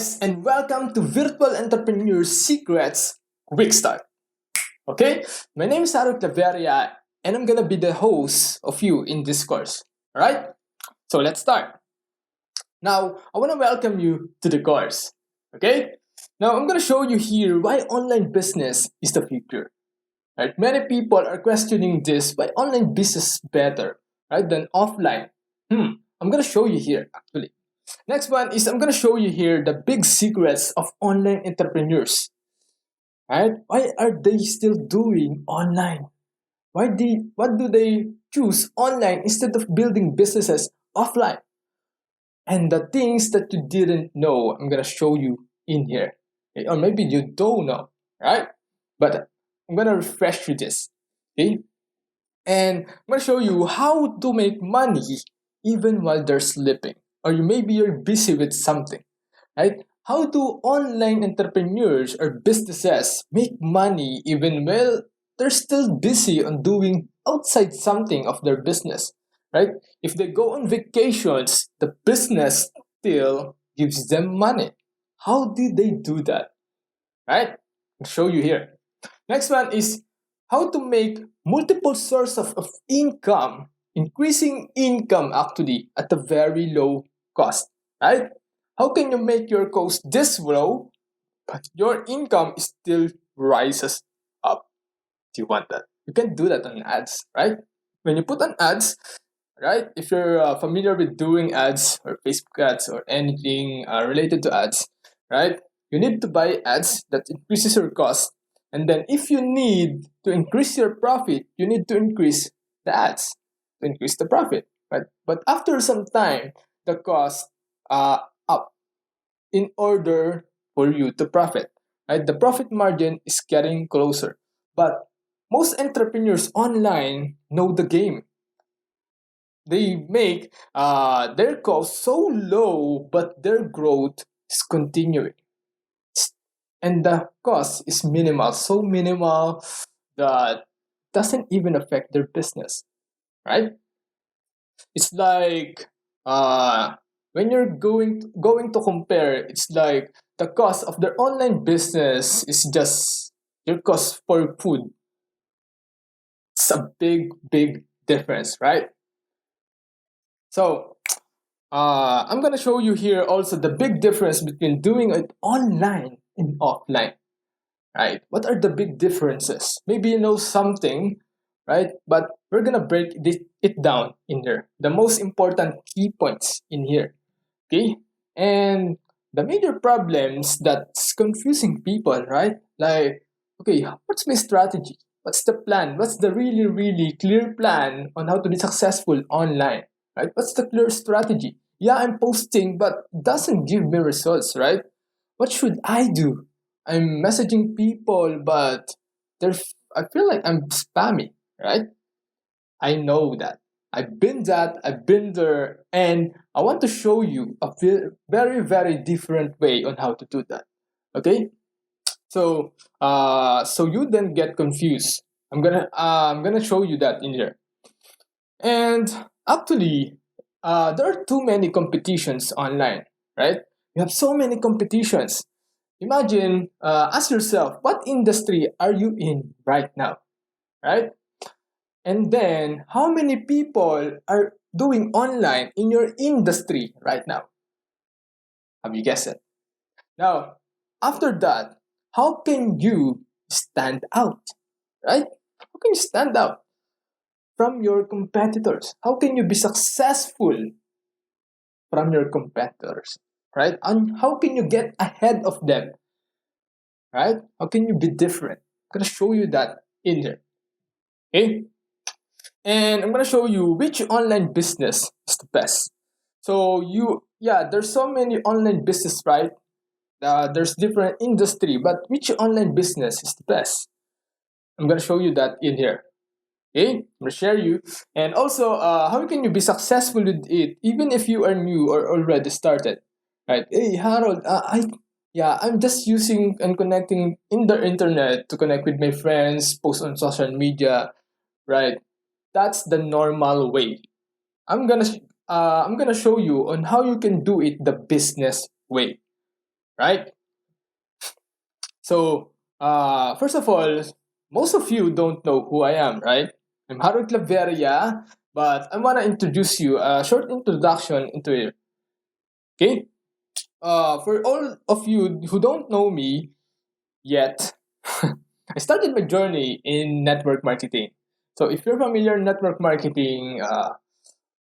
guys, and welcome to Virtual Entrepreneur Secrets Quickstart. Okay, my name is Claveria, and I'm gonna be the host of you in this course. All right, so let's start. Now, I want to welcome you to the course. Okay, now I'm gonna show you here why online business is the future. Right, many people are questioning this: why online business is better, right, than offline. I'm gonna show you here actually. Next one is I'm gonna show you here the big secrets of online entrepreneurs. Right? Why are they still doing online? What do they choose online instead of building businesses offline? And the things that you didn't know, I'm gonna show you in here. Okay? Or maybe you don't know, right? But I'm gonna refresh you this. Okay? And I'm gonna show you how to make money even while they're sleeping. Or maybe you're busy with something, right? How do online entrepreneurs or businesses make money even while they're still busy on doing outside something of their business, right? If they go on vacations, the business still gives them money. How did they do that, right? I'll show you here. Next one is how to make multiple sources of income, increasing income actually at a very low cost, right? How can you make your cost this low, but your income still rises up? Do you want that? You can do that on ads, right? When you put on ads, right? If you're familiar with doing ads or Facebook ads or anything related to ads, right? You need to buy ads that increases your cost. And then if you need to increase your profit, you need to increase the ads to increase the profit, right? But after some time, the cost up in order for you to profit, right? The profit margin is getting closer. But most entrepreneurs online know the game. They make their cost so low, but their growth is continuing. And the cost is minimal, so minimal that doesn't even affect their business, right? It's like when you're going to compare, it's like the cost of their online business is just your cost for food. It's a big difference, right? So I'm gonna show you here also the big difference between doing it online and offline, right? What are the big differences? Maybe you know something, right? But we're gonna it down in here. The most important key points in here, okay? And the major problems that's confusing people, right? Like, okay, what's my strategy? What's the plan? What's the really clear plan on how to be successful online, right? What's the clear strategy? Yeah, I'm posting, but doesn't give me results, right? What should I do? I'm messaging people, but I feel like I'm spammy, right? I know that. I've been there, and I want to show you a very different way on how to do that. Okay? So you then get confused. I'm gonna show you that in here. And actually, there are too many competitions online, right? You have so many competitions. Imagine, ask yourself, what industry are you in right now, right? And then, how many people are doing online in your industry right now? Have you guessed it? Now, after that, how can you stand out, right? How can you stand out from your competitors? How can you be successful from your competitors, right? And how can you get ahead of them, right? How can you be different? I'm gonna show you that in here, okay? And I'm gonna show you which online business is the best. Yeah, there's so many online business, right? There's different industry, but which online business is the best? I'm gonna show you that in here. Okay, I'm gonna share you, and also how can you be successful with it even if you are new or already started, right? Hey Harold, I'm just using and connecting in the internet to connect with my friends, post on social media, right? That's the normal way. I'm gonna I'm gonna show you on how you can do it the business way. right? So, first of all, most of you don't know who I am, right? I'm Harold Claveria, but I want to introduce you a short introduction into it. Okay? For all of you who don't know me yet, I started my journey in network marketing. So, if you're familiar in network marketing,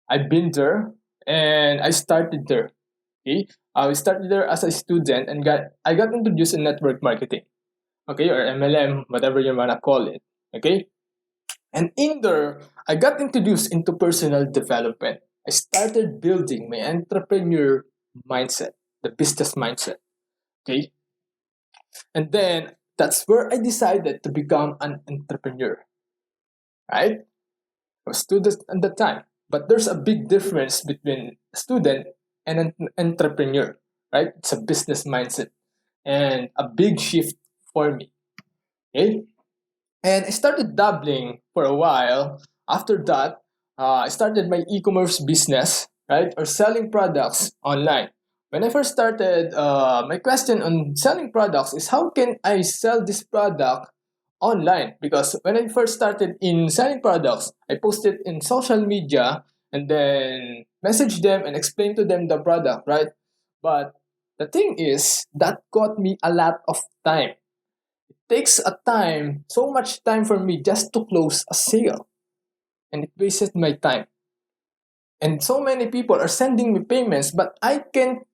I've been there and I started there. Okay? I started there as a student and I got introduced in network marketing. Okay, or MLM, whatever you wanna call it. Okay, and in there, I got introduced into personal development. I started building my entrepreneur mindset, the business mindset. Okay, and then that's where I decided to become an entrepreneur. Right, I was student at the time, but there's a big difference between a student and an entrepreneur. Right, it's a business mindset and a big shift for me. Okay, and I started dabbling for a while. After that, I started my e-commerce business, right, or selling products online. When I first started, my question on selling products is how can I sell this product online? Because when I first started in selling products, I posted in social media and then message them and explain to them the product, right? But the thing is that got me a lot of time. Takes a time, so much time for me just to close a sale. And it wasted my time. And so many people are sending me payments, but I can't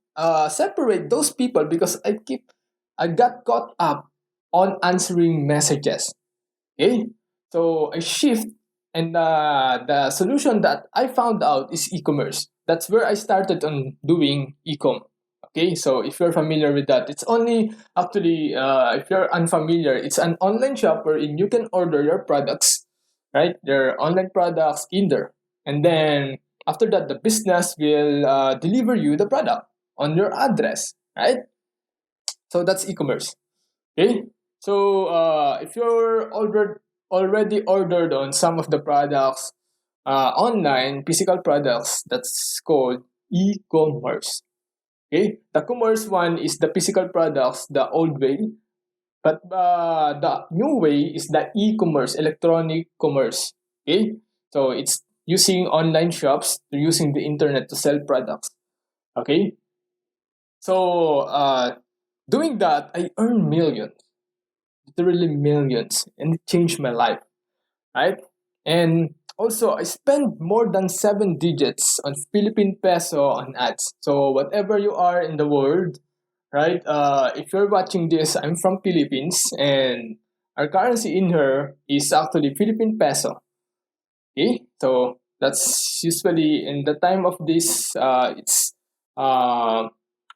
separate those people because I got caught up on answering messages. Okay? So I shift, and the solution that I found out is e-commerce. That's where I started on doing e-com. Okay, so if you're familiar with that, it's only actually if you're unfamiliar, it's an online shop wherein you can order your products, right? Your online products in there, and then after that, the business will deliver you the product on your address, right? So that's e-commerce. Okay, so if you're already ordered on some of the products online, physical products, that's called e-commerce. Okay, the commerce one is the physical products, the old way, but the new way is the e-commerce, electronic commerce. Okay, so it's using online shops, using the internet to sell products. Okay, so doing that, I earn millions, literally millions, and it changed my life, right? And also, I spend more than 7 digits on Philippine peso on ads. So whatever you are in the world, right? If you're watching this, I'm from Philippines, and our currency in here is actually Philippine peso. Okay, so that's usually in the time of this, it's uh,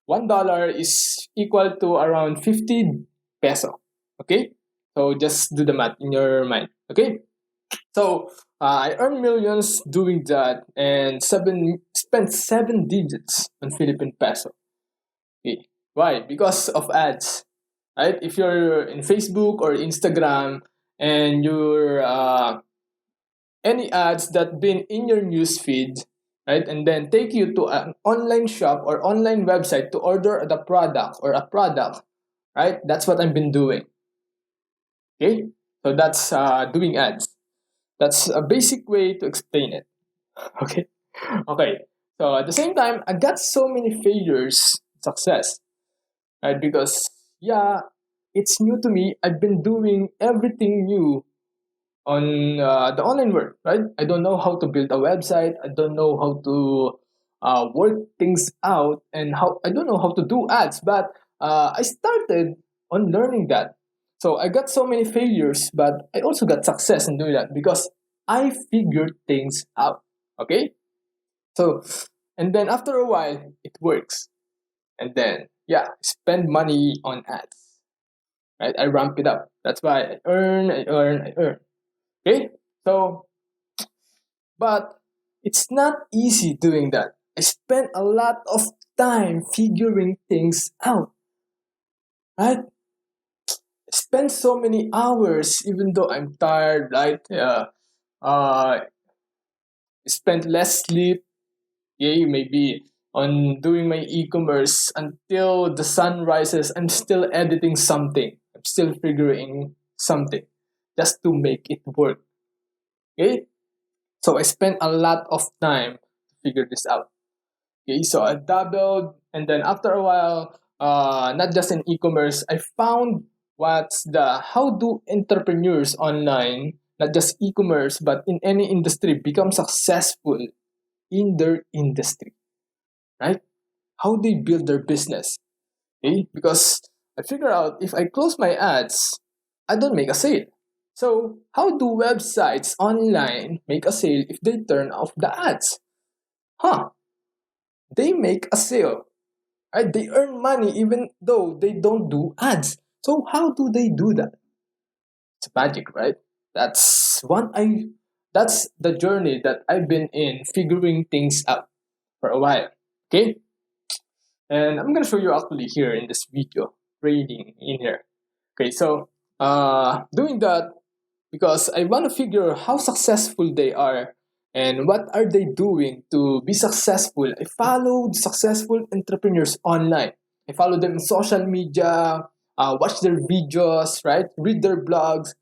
$1 is equal to around 50 peso. Okay, so just do the math in your mind. Okay, so I earn millions doing that, and spent 7 digits on Philippine peso. Okay. Why? Because of ads, right? If you're in Facebook or Instagram and you're any ads that been in your news feed, right, and then take you to an online shop or online website to order the product or a product, right? That's what I've been doing. Okay, so that's doing ads. That's a basic way to explain it. Okay, okay. So at the same time, I got so many failures, success, right? Because yeah, it's new to me. I've been doing everything new on the online world, right? I don't know how to build a website. I don't know how to work things out, and how I don't know how to do ads. But I started on learning that. So I got so many failures, but I also got success in doing that because I figured things out. Okay, so and then after a while, it works, and then yeah, spend money on ads. Right, I ramp it up. That's why I earn, I earn, I earn. Okay, so but it's not easy doing that. I spent a lot of time figuring things out, right? Spend so many hours, even though I'm tired, right? Uh, spend less sleep. Yeah, maybe on doing my e-commerce until the sun rises. I'm still editing something. I'm still figuring something just to make it work. Okay? So I spent a lot of time to figure this out. Okay, so I dabbled, and then after a while, not just in e-commerce, I found how do entrepreneurs online, not just e-commerce, but in any industry, become successful in their industry, right? How they build their business. Okay, because I figure out if I close my ads, I don't make a sale. So how do websites online make a sale if they turn off the ads? Huh? They make a sale. Right? They earn money even though they don't do ads. So how do they do that? It's magic, right? That's one I that's the journey that I've been in figuring things out for a while. Okay? And I'm gonna show you actually here in this video, trading in here. Okay, so doing that because I want to figure how successful they are and what are they doing to be successful. I followed successful entrepreneurs online. I follow them in social media, watch their videos, right? Read their blogs,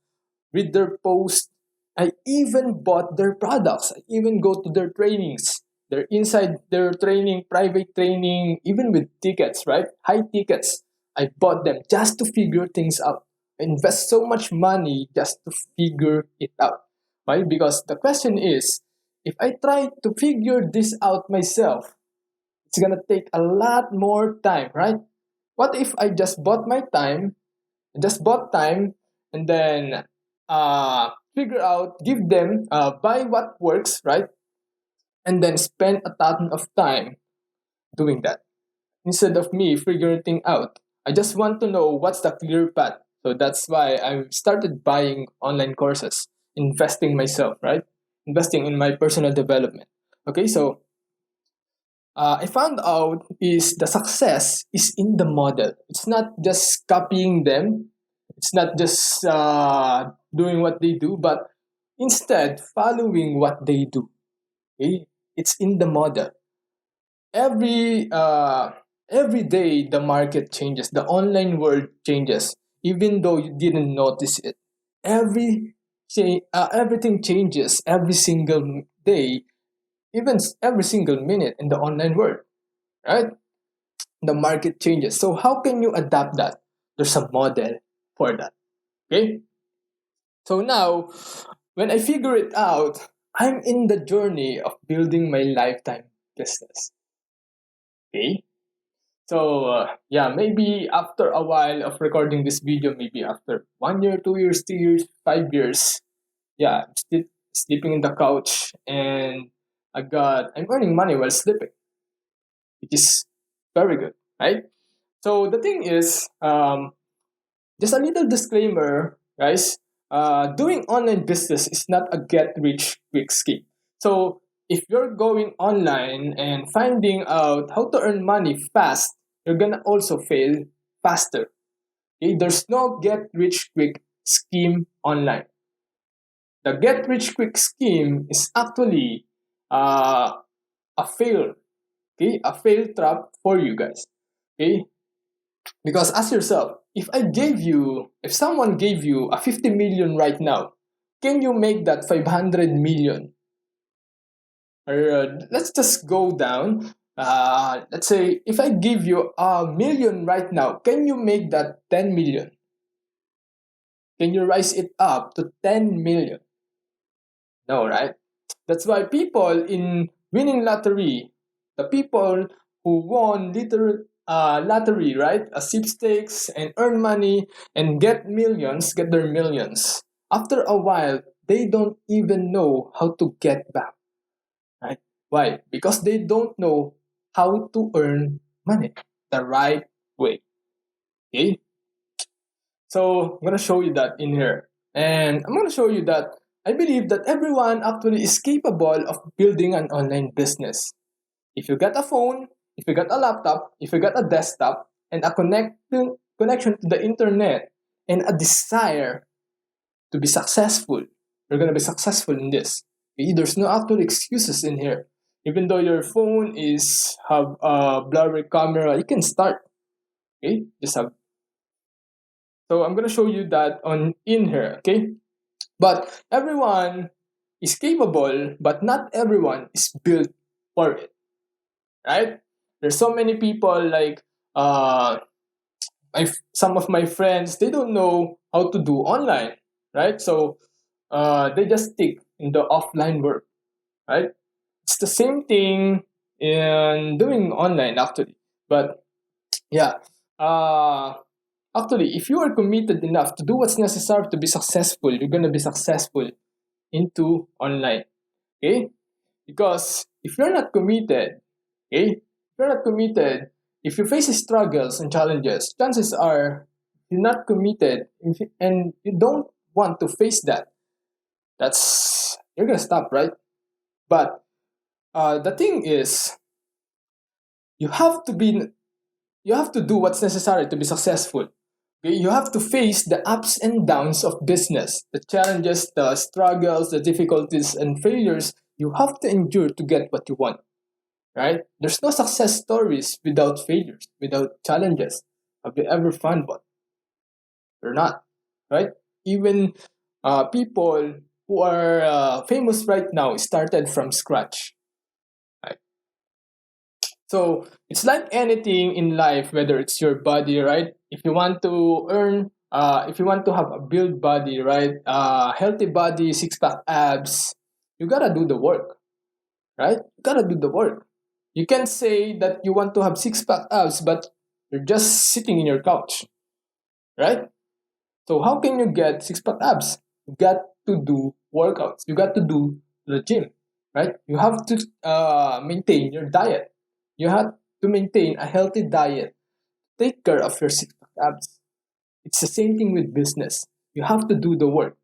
read their posts. I even bought their products. I even go to their trainings. They're inside their training, private training, even with tickets, right? High tickets. I bought them just to figure things out. I invest so much money just to figure it out. Right? Because the question is, if I try to figure this out myself, it's gonna take a lot more time, right? What if I just bought my time, just bought time, and then figure out, give them, buy what works, right? And then spend a ton of time doing that instead of me figuring things out. I just want to know what's the clear path. So that's why I started buying online courses, investing myself, right? Investing in my personal development. Okay, so I found out is the success is in the model. It's not just copying them. It's not just doing what they do, but instead following what they do. Okay? It's in the model. Every uh, every day the market changes. The online world changes, even though you didn't notice it. Everything changes every single day, even every single minute in the online world, right? The market changes. So how can you adapt that? There's a model for that. Okay. So now, when I figure it out, I'm in the journey of building my lifetime business. Okay. So yeah, maybe after a while of recording this video, maybe after 1 year, 2 years, 3 years, 5 years, yeah, I'm still sleeping in the couch, and I'm earning money while sleeping, which is very good, right? So the thing is, just a little disclaimer, guys. Doing online business is not a get rich quick scheme. So if you're going online and finding out how to earn money fast, you're gonna also fail faster. Okay? There's no get rich quick scheme online. The get rich quick scheme is actually uh, a fail. Okay, a fail trap for you guys. Okay, because ask yourself, if someone gave you a 50 million right now, can you make that 500 million? Or let's just go down. Let's say if I give you a million right now, can you make that 10 million? Can you rise it up to 10 million? No, right? That's why people in winning lottery, the people who won lottery, right? A sweepstakes and earn money and get millions, get their millions. After a while, they don't even know how to get back, right? Why? Because they don't know how to earn money the right way. Okay? So I'm gonna show you that in here. And I'm gonna show you that I believe that everyone actually is capable of building an online business. If you got a phone, if you got a laptop, if you got a desktop, and a connection to the internet, and a desire to be successful, you're gonna be successful in this. Okay? There's no actual excuses in here. Even though your phone is have a blurry camera, you can start. Okay, just have. So I'm gonna show you that on in here. Okay, but everyone is capable, but not everyone is built for it. Right? There's so many people like uh some of my friends, they don't know how to do online, right? So they just stick in the offline work, right? It's the same thing in doing online actually, but yeah, uh, actually, if you are committed enough to do what's necessary to be successful, you're gonna be successful into online, okay? Because if you're not committed, okay, if you're not committed, if you face struggles and challenges, chances are you're not committed and you don't want to face that. That's you're gonna stop, right? But the thing is, you have to be, you have to do what's necessary to be successful. Okay? You have to face the ups and downs of business, the challenges, the struggles, the difficulties, and failures. You have to endure to get what you want. Right? There's no success stories without failures, without challenges. Have you ever found one? They're not, right? Even people who are famous right now started from scratch. Right? So it's like anything in life, whether it's your body, right? If you want to earn, if you want to have a build body, right? Healthy body, six pack abs, you gotta do the work, right? You gotta do the work. You can say that you want to have six pack abs, but you're just sitting in your couch, right? So how can you get six pack abs? You got to do workouts. You got to do the gym, right? You have to maintain your diet. You have to maintain a healthy diet. Take care of your six pack abs. It's the same thing with business. You have to do the work.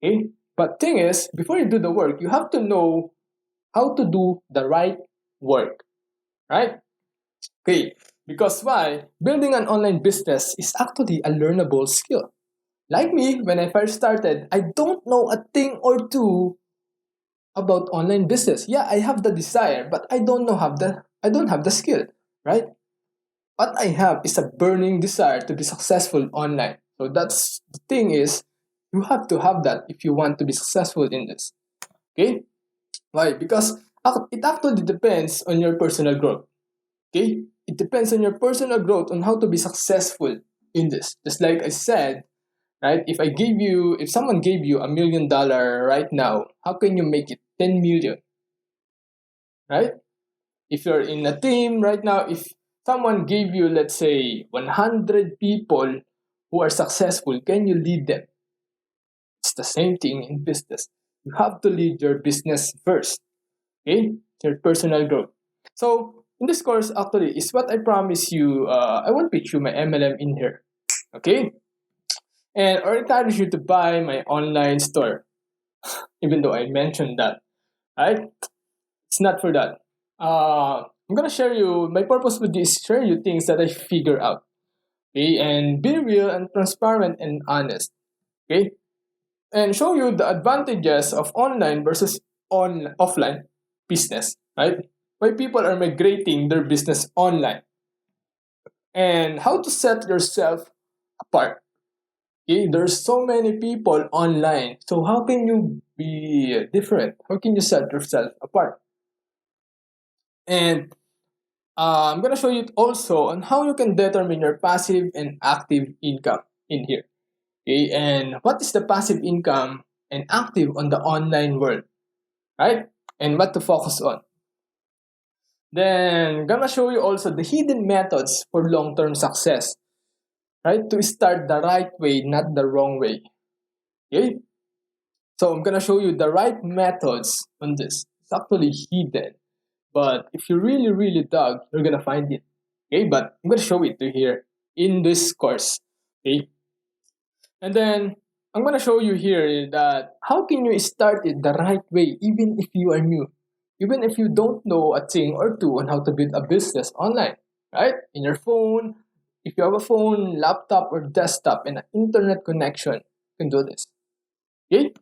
Okay? But thing is, before you do the work, you have to know how to do the right work, right? Okay, because why? Building an online business is actually a learnable skill. Like me, when I first started, I don't know a thing or two about online business. Yeah, I have the desire, but I don't have the skill, right? What I have is a burning desire to be successful online. So that's the thing is you have to have that if you want to be successful in this. Okay? Why? Because it actually depends on your personal growth. Okay? It depends on your personal growth on how to be successful in this. Just like I said, right? If someone gave you $1 million right now, how can you make it 10 million, right? If you're in a team right now, if someone gave you, let's say, 100 people who are successful, can you lead them? It's the same thing in business. You have to lead your business first, okay? Your personal growth. So in this course, actually, is what I promise you. I won't pitch you my MLM in here, okay? And I encourage you to buy my online store, even though I mentioned that, right? It's not for that. I'm gonna share you. My purpose with this is share you things that I figure out, okay, and be real and transparent and honest, okay, and show you the advantages of online versus on offline business, right? Why people are migrating their business online, and how to set yourself apart. Okay, there's so many people online, so how can you be different? How can you set yourself apart? And I'm gonna show you also on how you can determine your passive and active income in here. Okay, and what is the passive income and active on the online world, right? And what to focus on. Then gonna show you also the hidden methods for long-term success, right? To start the right way, not the wrong way. Okay? So I'm gonna show you the right methods on this. It's actually hidden. But if you really, really dug, you're gonna find it. Okay, but I'm gonna show it to here in this course. Okay, and then I'm gonna show you here that how can you start it the right way, even if you are new, even if you don't know a thing or two on how to build a business online, right? In your phone, if you have a phone, laptop, or desktop, and an internet connection, you can do this. Okay,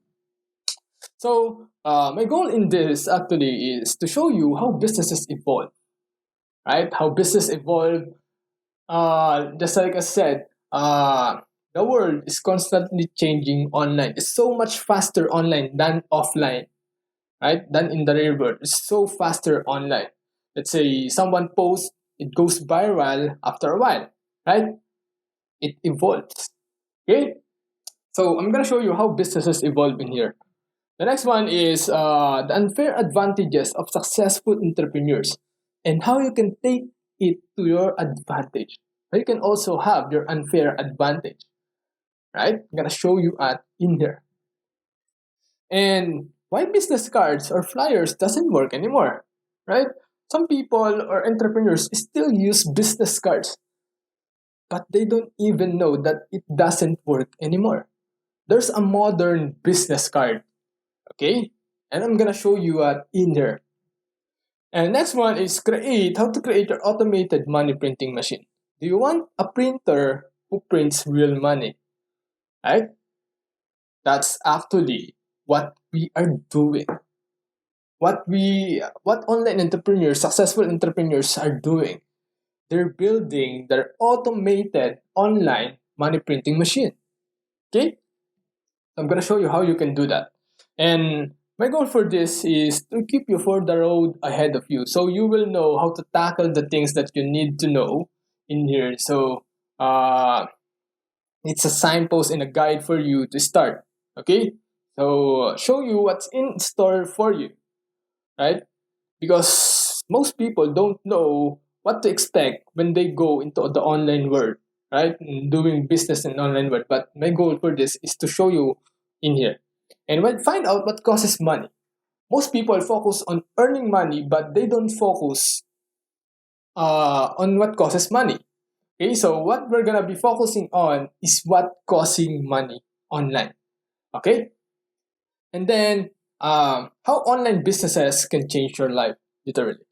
So my goal in this actually is to show you how businesses evolve, right? How business evolve. Just like I said, the world is constantly changing online. It's so much faster online than offline, right? Than in the real world. It's so faster online. Let's say someone posts, it goes viral after a while, right? It evolves. Okay? So I'm gonna show you how businesses evolve in here. The next one is the unfair advantages of successful entrepreneurs and how you can take it to your advantage. You can also have your unfair advantage, right? I'm gonna show you in here. And why business cards or flyers doesn't work anymore, right? Some people or entrepreneurs still use business cards, but they don't even know that it doesn't work anymore. There's a modern business card, okay? And I'm gonna show you in here. And next one is how to create your automated money printing machine. Do you want a printer who prints real money? Right? That's actually what we are doing. What online entrepreneurs, successful entrepreneurs are doing. They're building their automated online money printing machine. Okay? I'm gonna show you how you can do that. And my goal for this is to keep you for the road ahead of you. So you will know how to tackle the things that you need to know in here. So it's a signpost and a guide for you to start. Okay? So show you what's in store for you, right? Because most people don't know what to expect when they go into the online world, right? Doing business in online world. But my goal for this is to show you in here. And find out what causes money. Most people focus on earning money, but they don't focus on what causes money. Okay, so what we're gonna be focusing on is what causing money online. Okay, and then how online businesses can change your life, literally,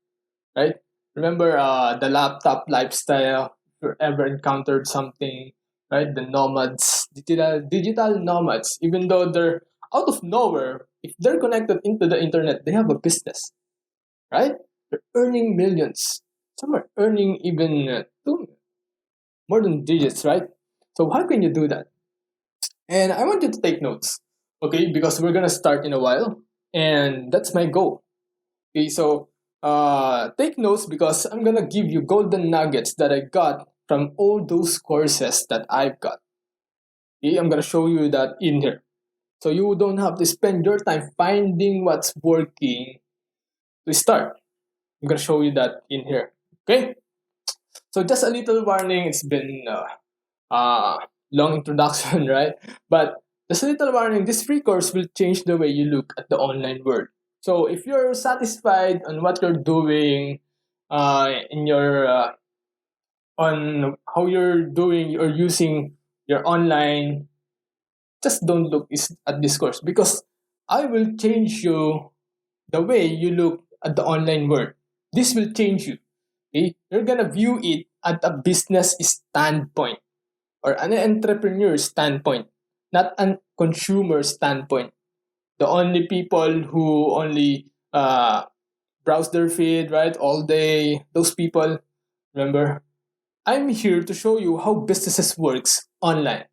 right? Remember the laptop lifestyle. If you ever encountered something, right? The nomads, digital nomads, even though they're out of nowhere, if they're connected into the internet, they have a business, right? They're earning millions. Some are earning even more than digits, right? So how can you do that? And I want you to take notes, okay? Because we're gonna start in a while, and that's my goal. Okay, so take notes because I'm gonna give you golden nuggets that I got from all those courses that I've got. Okay, I'm gonna show you that in here. So you don't have to spend your time finding what's working to start. I'm gonna show you that in here. Okay? So just a little warning, it's been long introduction, right? But just a little warning, this free course will change the way you look at the online world. So if you're satisfied on what you're doing, in your on how you're doing or using your online, just don't look at this course because I will change you the way you look at the online world. This will change you. Okay? You're gonna view it at a business standpoint or an entrepreneur standpoint, not a consumer standpoint. The only people who only browse their feed, right, all day, those people, remember, I'm here to show you how businesses works online,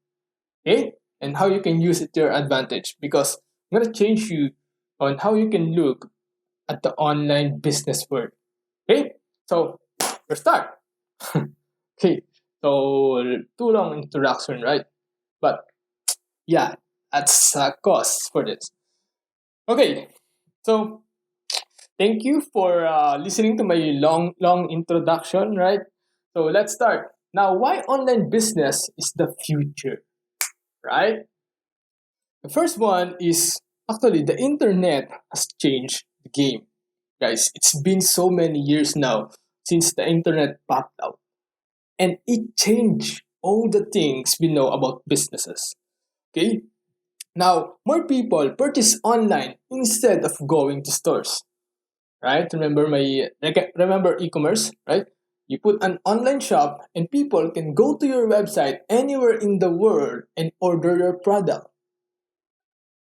okay? And how you can use it to your advantage because I'm going to change you on how you can look at the online business world, okay? So, let's start. Okay, so too long introduction, right? But yeah, that's a cost for this. Okay, so thank you for listening to my long introduction, right? So let's start. Now, why online business is the future, right? The first one is actually the internet has changed the game. Guys, it's been so many years now since the internet popped out. And it changed all the things we know about businesses. Okay? Now, more people purchase online instead of going to stores. Right? Remember e-commerce, right? You put an online shop and people can go to your website anywhere in the world and order your product,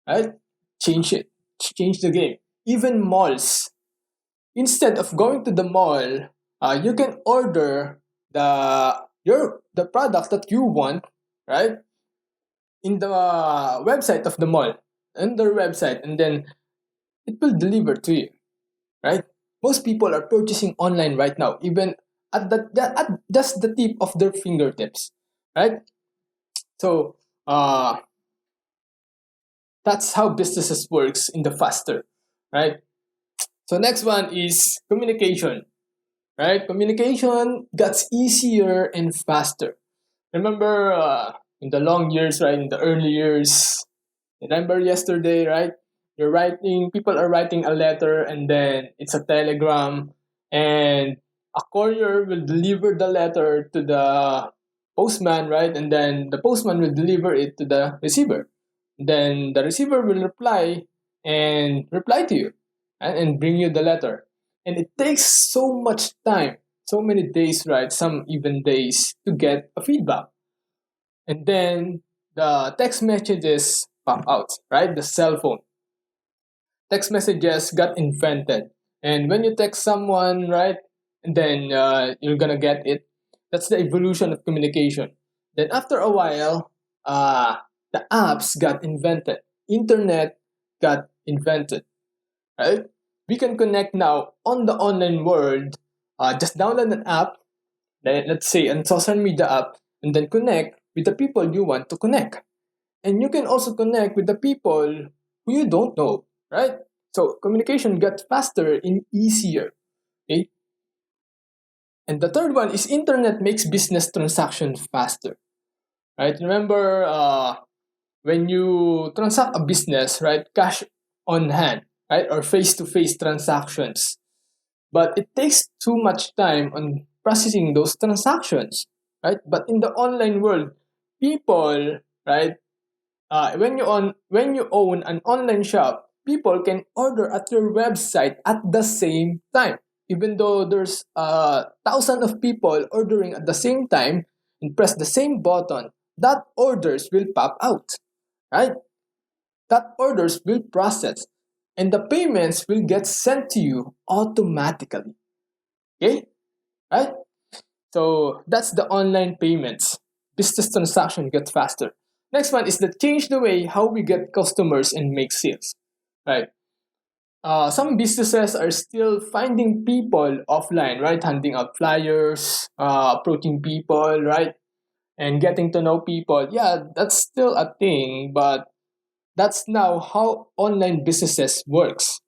right? Change it. changed the game. Even malls, instead of going to the mall, you can order the product that you want, right, in the website of the mall, in their website, and then it will deliver to you, right? Most people are purchasing online right now, even at just the tip of their fingertips, right? So that's how businesses works in the faster, right? So next one is communication, right? Communication gets easier and faster. Remember in the long years, right? In the early years, remember yesterday, right? People are writing a letter and then it's a telegram, and a courier will deliver the letter to the postman, right? And then the postman will deliver it to the receiver. Then the receiver will reply to you, and bring you the letter. And it takes so much time, so many days, right? Some even days to get a feedback. And then the text messages pop out, right? The cell phone. Text messages got invented. And when you text someone, right, and then you're gonna get it. That's the evolution of communication. Then after a while, the apps got invented. Internet got invented, right? We can connect now on the online world. Just download an app, let's say a social media app, and then connect with the people you want to connect. And you can also connect with the people who you don't know, right? So communication got faster and easier. Okay? And the third one is internet makes business transactions faster. Right? Remember when you transact a business, right? Cash on hand, right? Or face-to-face transactions. But it takes too much time on processing those transactions, right? But in the online world, people, right? When you own an online shop, people can order at your website at the same time. Even though there's thousands of people ordering at the same time and press the same button, that orders will pop out, right? That orders will process, and the payments will get sent to you automatically. Okay, right? So that's the online payments. Business transaction get faster. Next one is that change the way how we get customers and make sales. Right. Some businesses are still finding people offline, right? Handing out flyers, approaching people, right? And getting to know people. Yeah, that's still a thing, but that's now how online businesses works,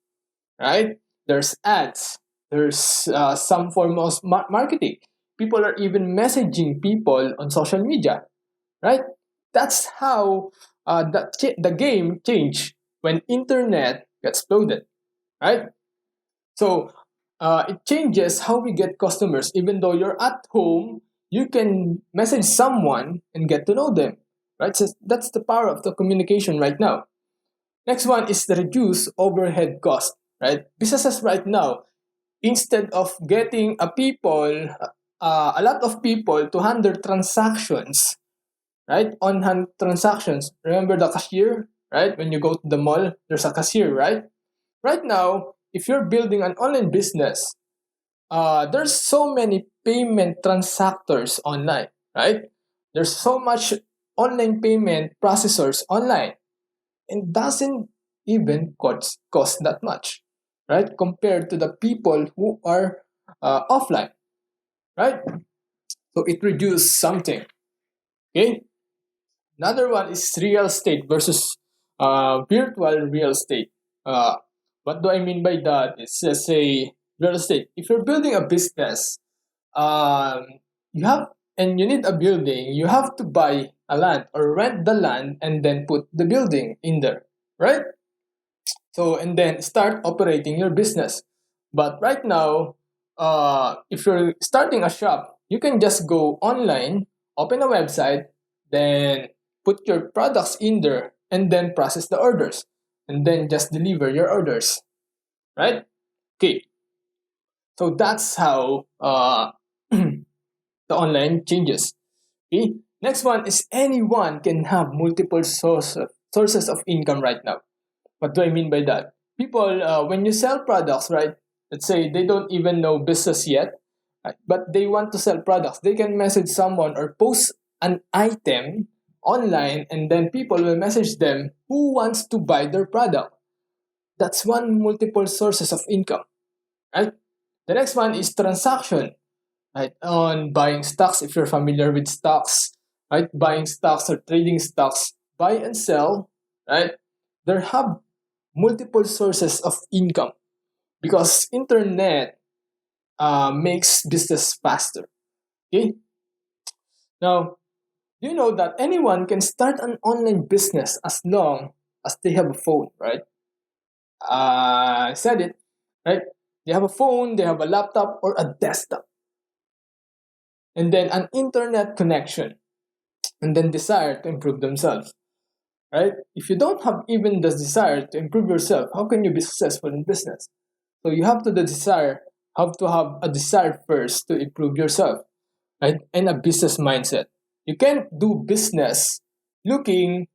right? There's ads. There's some form of marketing. People are even messaging people on social media, right? That's how the game changed when internet exploded, right? So it changes how we get customers. Even though you're at home, you can message someone and get to know them, right? So that's the power of the communication right now. Next one is the reduce overhead cost, right? Businesses right now, instead of getting a lot of people to handle transactions, right? On hand transactions. Remember the cashier, right? When you go to the mall, there's a cashier, right? Right now, if you're building an online business, there's so many payment transactors online, right? There's so much online payment processors online, and doesn't even cost that much, right? Compared to the people who are offline, right? So it reduces something. Okay. Another one is real estate versus virtual real estate. What do I mean by that? It's just say real estate. If you're building a business, um, you have and you need a building, you have to buy a land or rent the land and then put the building in there, right? So and then start operating your business. But right now, if you're starting a shop, you can just go online, open a website, then put your products in there, and then process the orders, and then just deliver your orders, right? Okay, so that's how the online changes. Okay, next one is anyone can have multiple sources of income right now. What do I mean by that? People, when you sell products, right? Let's say they don't even know business yet, right? But they want to sell products. They can message someone or post an item online, and then people will message them who wants to buy their product. That's one multiple sources of income, right? The next one is transaction, right? On buying stocks, if you're familiar with stocks, right? Buying stocks or trading stocks, buy and sell, right? There have multiple sources of income because internet makes business faster. Okay. Now, you know that anyone can start an online business as long as they have a phone, right? I said it, right? They have a phone, they have a laptop or a desktop, and then an internet connection, and then desire to improve themselves, right? If you don't have even the desire to improve yourself, how can you be successful in business? So you have to the desire, have to have a desire first to improve yourself, right? And a business mindset. You can't do business looking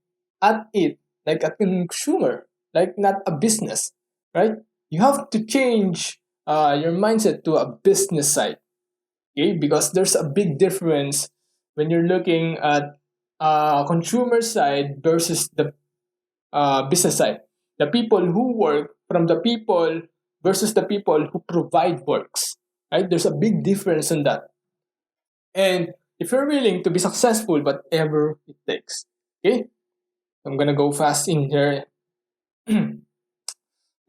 at it like a consumer, like not a business, right? You have to change your mindset to a business side, okay? Because there's a big difference when you're looking at consumer side versus the business side. The people who work from the people versus the people who provide works, right? There's a big difference in that. And if you're willing to be successful, whatever it takes, okay? I'm gonna go fast in here.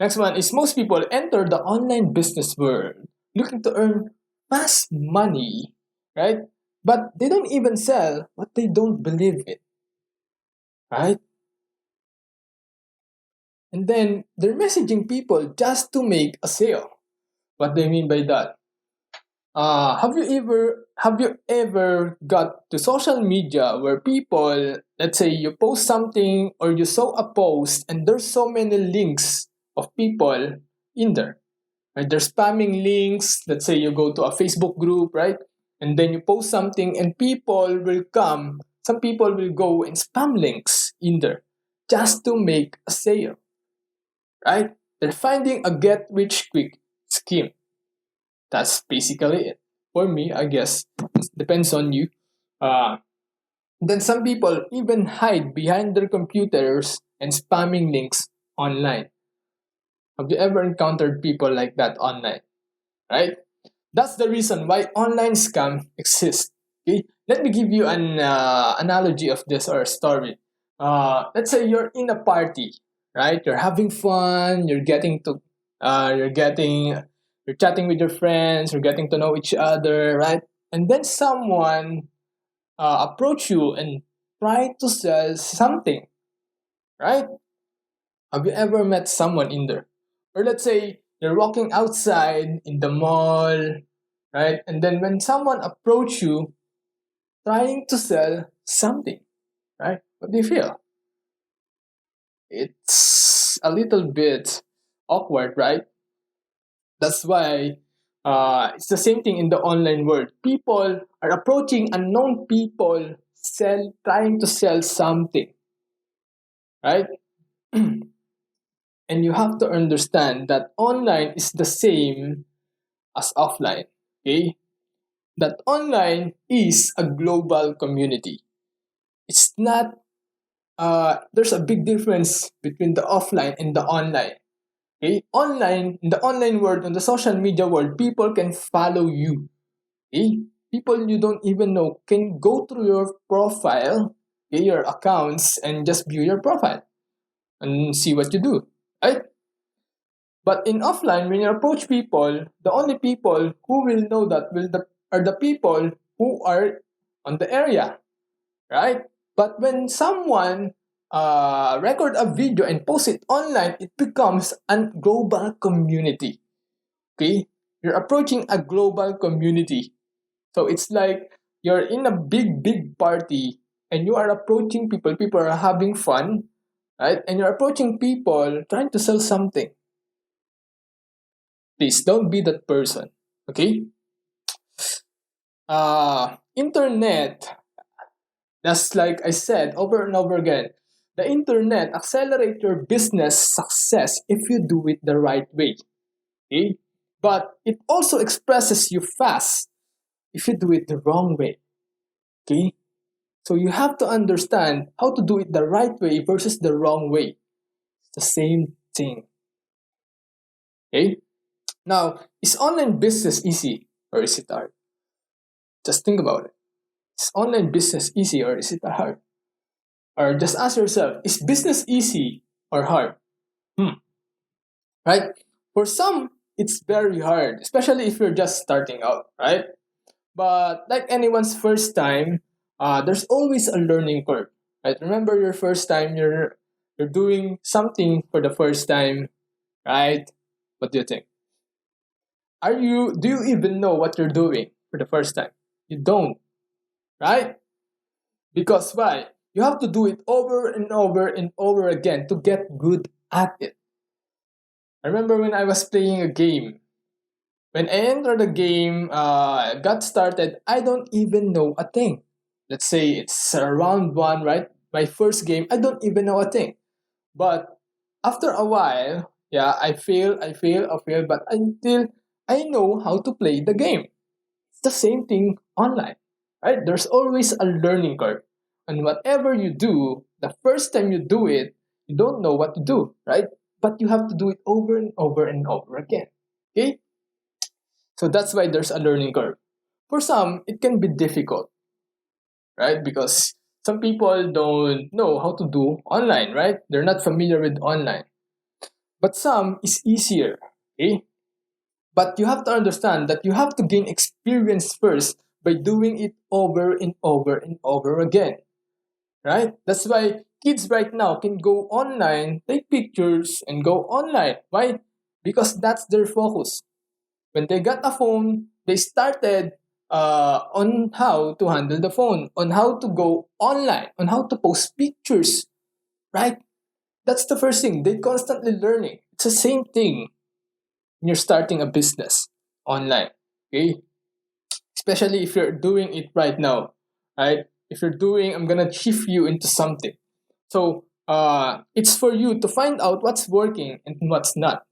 Next one is most people enter the online business world looking to earn fast money, right? But they don't even sell what they don't believe in, right? And then they're messaging people just to make a sale. What do I mean by that? Have you ever got to social media where people, let's say you post something or you saw a post and there's so many links of people in there, right? They're spamming links. Let's say you go to a Facebook group, right? And then you post something and people will come. Some people will go and spam links in there just to make a sale, right? They're finding a get rich quick scheme. That's basically it. For me, I guess it depends on you. Uh, then some people even hide behind their computers and spamming links online. Have you ever encountered people like that online? Right? That's the reason why online scam exists. Okay? Let me give you an analogy of this or a story. Let's say you're in a party, right? You're having fun. You're chatting with your friends. You're getting to know each other, right? And then someone approach you and try to sell something, right? Have you ever met someone in there? Or let's say you're walking outside in the mall, right? And then when someone approach you trying to sell something, right? What do you feel? It's a little bit awkward, right? That's why it's the same thing in the online world. People are approaching unknown people, trying to sell something, right? And you have to understand that online is the same as offline. Okay, that online is a global community. It's not. There's a big difference between the offline and the online. Okay, online in the online world, in the social media world, people can follow you. Okay, people you don't even know can go through your profile, okay, your accounts, and just view your profile and see what you do. Right? But in offline, when you approach people, the only people who will know that are the people who are on the area, right? But when someone record a video and post it online, it becomes a global community. Okay, you're approaching a global community, so it's like you're in a big party and you are approaching people. People are having fun, right? And you're approaching people trying to sell something. Please don't be that person. Okay? Internet, that's like I said over and over again. The internet accelerate your business success if you do it the right way. Okay? But it also expresses you fast if you do it the wrong way. Okay? So you have to understand how to do it the right way versus the wrong way. It's the same thing. Okay? Now, is online business easy or is it hard? Just think about it. Is online business easy or is it hard? Or just ask yourself, is business easy or hard? Right? For some, it's very hard, especially if you're just starting out, right? But like anyone's first time, there's always a learning curve, right? Remember your first time, you're doing something for the first time, right? What do you think? Do you even know what you're doing for the first time? You don't, right? Because why? You have to do it over and over and over again to get good at it. I remember when I was playing a game. When I entered the game, got started, I don't even know a thing. Let's say it's round one, right? My first game, I don't even know a thing. But after a while, yeah, I fail, but until I know how to play the game. It's the same thing online, right? There's always a learning curve. And whatever you do, the first time you do it, you don't know what to do, right? But you have to do it over and over and over again. Okay? So that's why there's a learning curve. For some, it can be difficult, right? Because some people don't know how to do online, right? They're not familiar with online. But some is easier, okay? But you have to understand that you have to gain experience first by doing it over and over and over again, right? That's why kids right now can go online, take pictures, and go online. Why? Because that's their focus. When they got a phone, they started on how to handle the phone, on how to go online, on how to post pictures, right? That's the first thing. They constantly learning. It's the same thing when you're starting a business online, okay? Especially if you're doing it right now, right? If you're doing, I'm gonna shift you into something. So it's for you to find out what's working and what's not,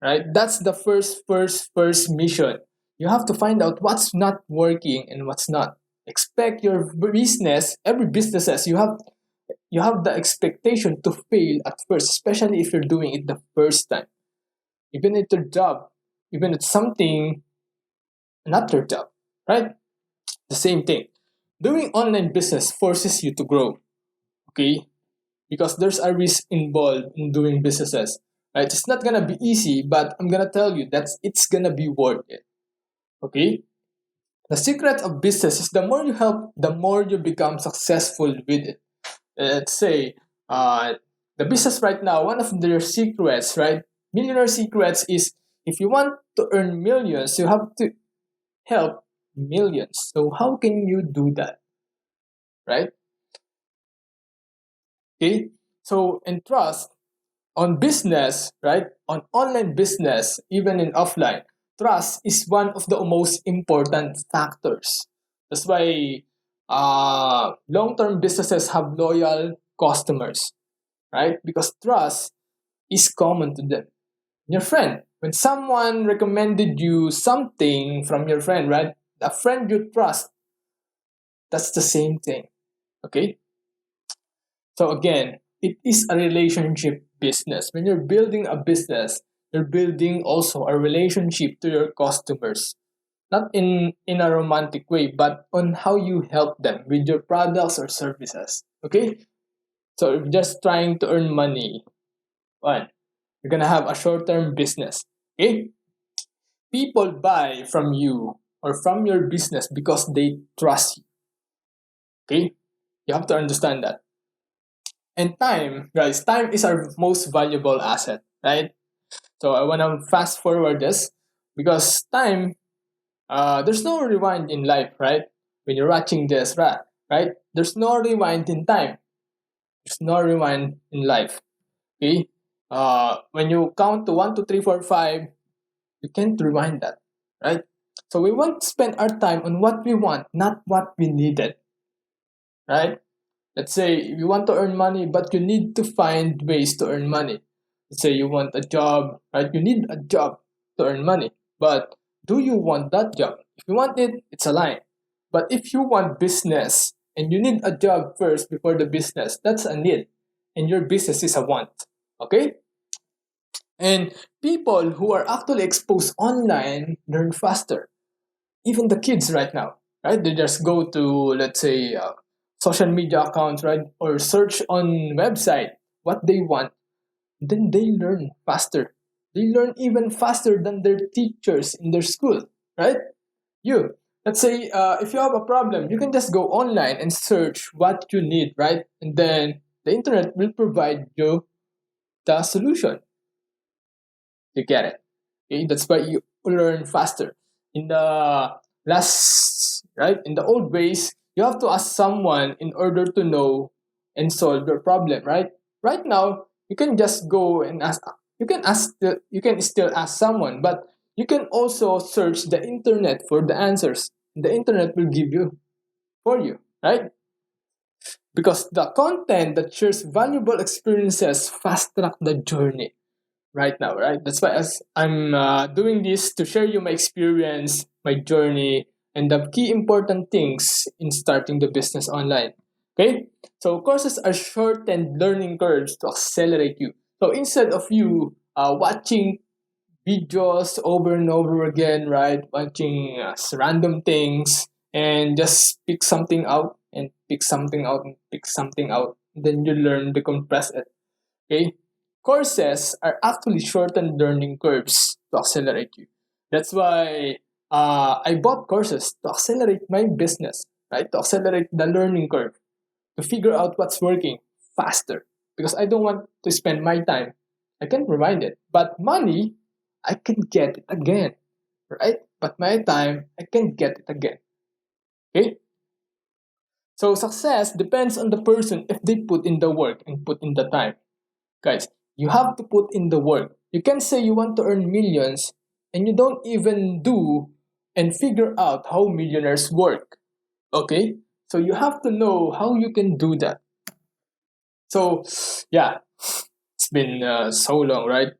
right? That's the first mission. You have to find out what's not working and what's not. Expect your business, every businesses, you have the expectation to fail at first, especially if you're doing it the first time. Even at your job, even at something not your job, right? The same thing. Doing online business forces you to grow, okay? Because there's a risk involved in doing businesses. Right? It's not gonna be easy, but I'm gonna tell you that it's gonna be worth it. Okay? The secret of business is the more you help, the more you become successful with it. Let's say, the business right now, one of their secrets, right? Millionaire secrets is if you want to earn millions, you have to help millions. So how can you do that? Right? Okay? So in trust, on business, right? On online business, even in offline, trust is one of the most important factors. That's why long-term businesses have loyal customers, right? Because trust is common to them. Your friend, when someone recommended you something from your friend, right? A friend you trust, that's the same thing. Okay? So again, it is a relationship business. When you're building a business, you're building also a relationship to your customers. Not in a romantic way, but on how you help them with your products or services. Okay? So if you're just trying to earn money, one, you're gonna have a short-term business. Okay? People buy from you or from your business because they trust you. Okay? You have to understand that. And time, guys, time is our most valuable asset, right? So I want to fast forward this because time, there's no rewind in life, right? When you're watching this, right? There's no rewind in time. There's no rewind in life. Okay? When you count to 1, 2, 3, 4, 5, you can't rewind that, right? So we want to spend our time on what we want, not what we needed, right? Let's say you want to earn money, but you need to find ways to earn money. Let's say you want a job, right? You need a job to earn money. But do you want that job? If you want it, it's a lie. But if you want business and you need a job first before the business, that's a need. And your business is a want. Okay? And people who are actually exposed online learn faster. Even the kids right now, right? They just go to, let's say, social media accounts, right? Or search on website what they want. Then they learn faster. They learn even faster than their teachers in their school, right? You, let's say, if you have a problem, you can just go online and search what you need, right? And then the internet will provide you the solution. You get it. Okay, that's why you learn faster. In the in the old ways, you have to ask someone in order to know and solve your problem, right? Right now, you can just go and ask. You can still ask someone, but you can also search the internet for the answers. The internet will give you for you, right? Because the content that shares valuable experiences fast track the journey right now, right? That's why as I'm doing this to share you my experience, my journey, and the key important things in starting the business online. Okay, so courses are shortened learning curves to accelerate you. So instead of you watching videos over and over again, right? Watching random things and just pick something out and pick something out and pick something out, then you learn to compress it. Okay? Courses are actually shortened learning curves to accelerate you. That's why I bought courses to accelerate my business, right? To accelerate the learning curve, to figure out what's working faster. Because I don't want to spend my time. I can rewind it. But money, I can get it again, right? But my time, I can get it again. Okay? So success depends on the person if they put in the work and put in the time. Guys, you have to put in the work. You can say you want to earn millions and you don't even do and figure out how millionaires work. Okay? So you have to know how you can do that. So, yeah, it's been so long, right?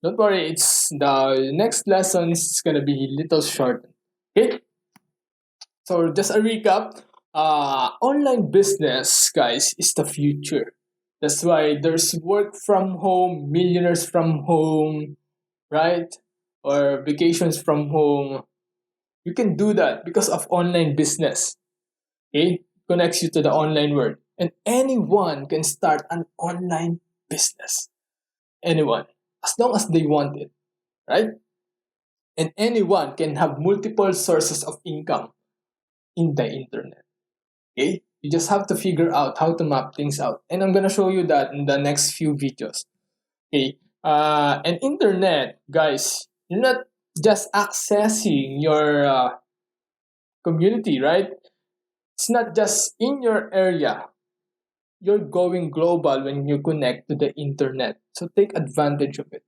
Don't worry, it's the next lesson is gonna be little short. Okay? So just a recap. Online business, guys, is the future. That's why there's work from home, millionaires from home, right? Or vacations from home. You can do that because of online business. Okay? Connects you to the online world. And anyone can start an online business. Anyone. As long as they want it. Right? And anyone can have multiple sources of income in the internet. Okay? You just have to figure out how to map things out. And I'm gonna show you that in the next few videos. Okay. And internet, guys, you're not just accessing your community, right? It's not just in your area. You're going global when you connect to the internet. So take advantage of it.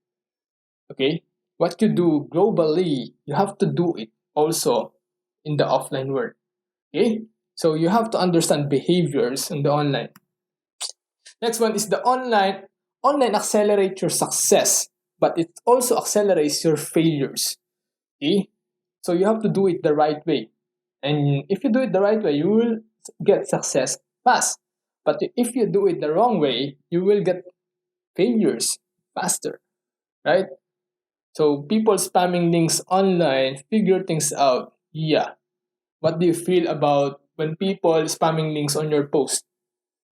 Okay? What you do globally, you have to do it also in the offline world. Okay? So you have to understand behaviors in the online. Next one is the online. Online accelerates your success, but it also accelerates your failures. Okay? So you have to do it the right way. And if you do it the right way, you will get success fast. But if you do it the wrong way, you will get failures faster, right? So people spamming links online, figure things out. Yeah. What do you feel about when people spamming links on your post?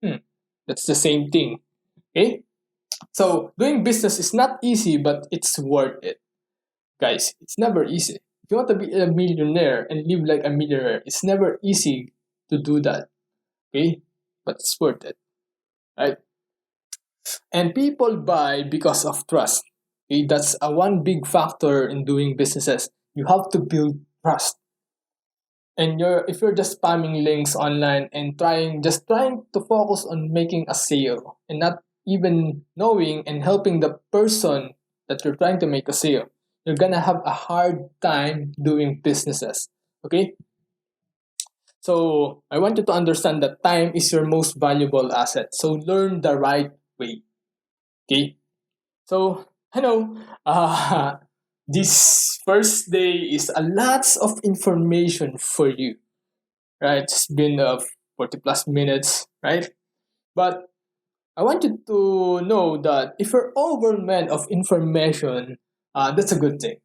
That's the same thing. Okay? So doing business is not easy, but it's worth it. Guys, it's never easy. If you want to be a millionaire and live like a millionaire, it's never easy to do that. Okay? But it's worth it. Right? And people buy because of trust. Okay? That's a one big factor in doing businesses. You have to build trust. And if you're just spamming links online and trying to focus on making a sale and not even knowing and helping the person that you're trying to make a sale, you're gonna have a hard time doing businesses. Okay? So I want you to understand that time is your most valuable asset. So learn the right way. Okay. So hello. This first day is a lots of information for you. Right. It's been 40 plus minutes. Right. But I want you to know that if you're overwhelmed of information, that's a good thing.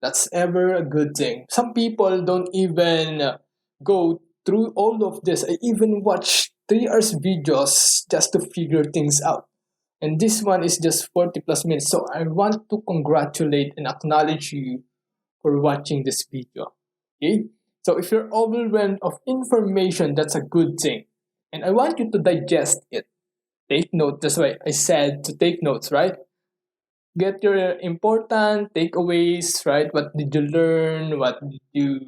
That's ever a good thing. Some people don't even go through all of this. I even watch 3 hours videos just to figure things out. And this one is just 40 plus minutes. So I want to congratulate and acknowledge you for watching this video. Okay? So if you're overwhelmed of information, that's a good thing. And I want you to digest it. Take note. That's why I said to take notes, right? Get your important takeaways, right? What did you learn? What did you?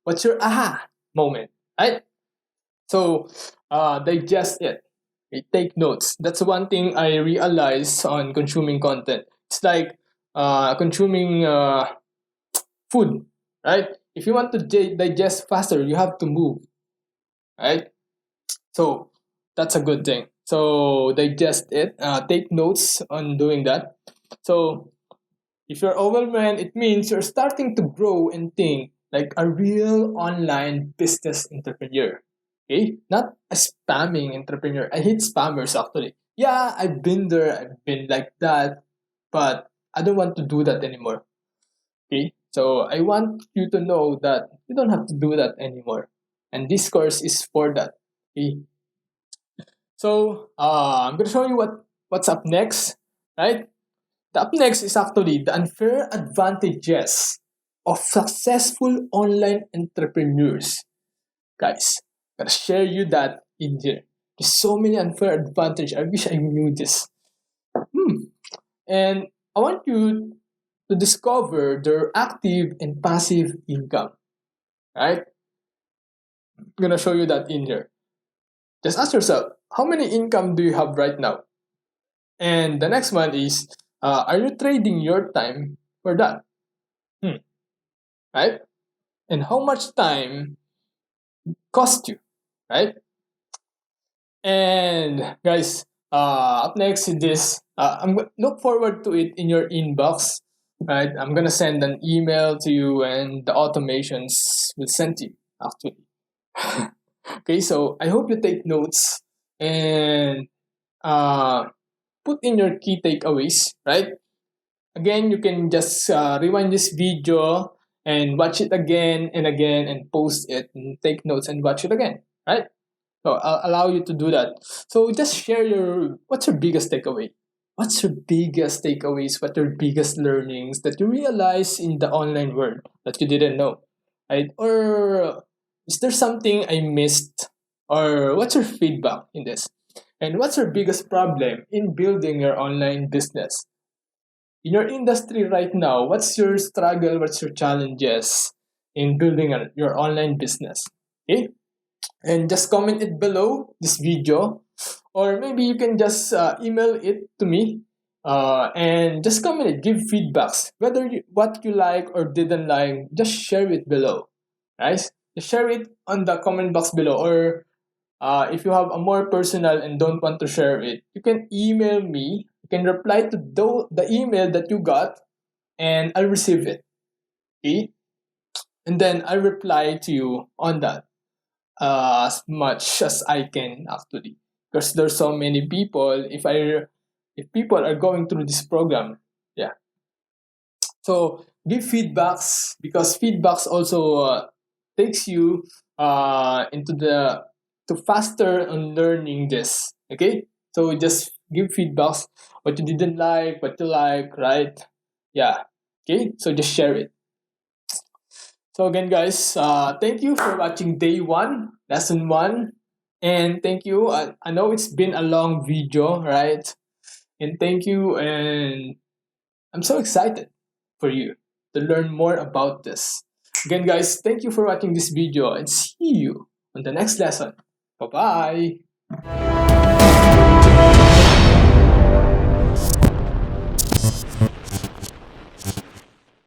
What's your aha moment, right? So, digest it. Okay, take notes. That's one thing I realized on consuming content. It's like consuming food, right? If you want to digest faster, you have to move, right? So that's a good thing. So digest it. Take notes on doing that. So if you're overwhelmed, it means you're starting to grow and think like a real online business entrepreneur. Okay? Not a spamming entrepreneur. I hate spammers actually. Yeah, I've been there, I've been like that, but I don't want to do that anymore. Okay? So I want you to know that you don't have to do that anymore. And this course is for that. Okay? So I'm gonna show you what's up next, right? Up next is actually the unfair advantages of successful online entrepreneurs. Guys, gotta share you that in here. There's so many unfair advantages. I wish I knew this. And I want you to discover their active and passive income. Right? I'm gonna show you that in here. Just ask yourself, how many income do you have right now? And the next one is, are you trading your time for that? Right? And how much time cost you, right? And guys, up next is this. Look forward to it in your inbox, right? I'm gonna send an email to you, and the automations will send to you actually. Okay, so I hope you take notes and put in your key takeaways, right? Again, you can just rewind this video and watch it again and post it and take notes and watch it again, right? So I'll allow you to do that. So just share what's your biggest takeaway? What's your biggest takeaways? What your biggest learnings that you realize in the online world that you didn't know, right? Or is there something I missed? Or what's your feedback in this? And what's your biggest problem in building your online business? In your industry right now, what's your struggle? What's your challenges in building your online business? Okay, and just comment it below this video, or maybe you can just email it to me, and just comment it, give feedbacks, whether what you like or didn't like. Just share it below, right? Just share it on the comment box below, or if you have a more personal and don't want to share it, you can email me. You can reply to the email that you got, and I'll receive it. Okay? And then I'll reply to you on that as much as I can actually. Because there's so many people, if people are going through this program, yeah. So give feedbacks, because feedbacks also takes you into the to faster on learning this. Okay, so just give feedbacks, what you didn't like, what you like, right? Yeah. Okay, so just share it. So again, guys, thank you for watching day 1, lesson 1, and thank you. I know it's been a long video, right? And thank you, and I'm so excited for you to learn more about this. Again, guys, thank you for watching this video, and see you on the next lesson. Bye-bye.